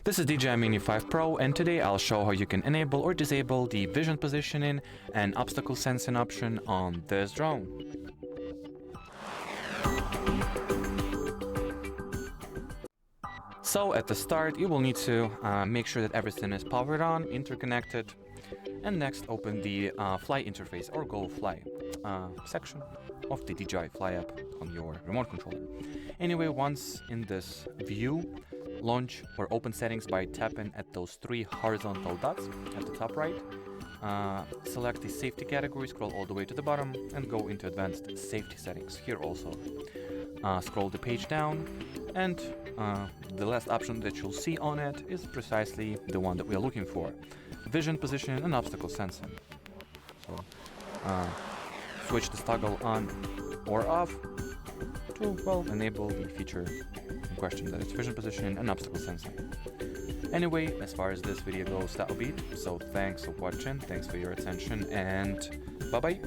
This is DJI Mini 5 Pro, and today I'll show how you can enable or disable the vision positioning and obstacle sensing option on this drone. So at the start you will need to make sure that everything is powered on, interconnected, and next open the Fly interface or Go Fly section of the DJI Fly app on your remote controller. Anyway, once in this view, launch or open settings by tapping at those three horizontal dots at the top right. Select the safety category, scroll all the way to the bottom and go into advanced safety settings. Here also scroll the page down, and the last option that you'll see on it is precisely the one that we are looking for: vision positioning and obstacle sensing. So switch this toggle on or off to, well, enable the feature in question, that is vision positioning and obstacle sensing. Anyway, as far as this video goes, that'll be it. So thanks for watching, thanks for your attention, and bye bye.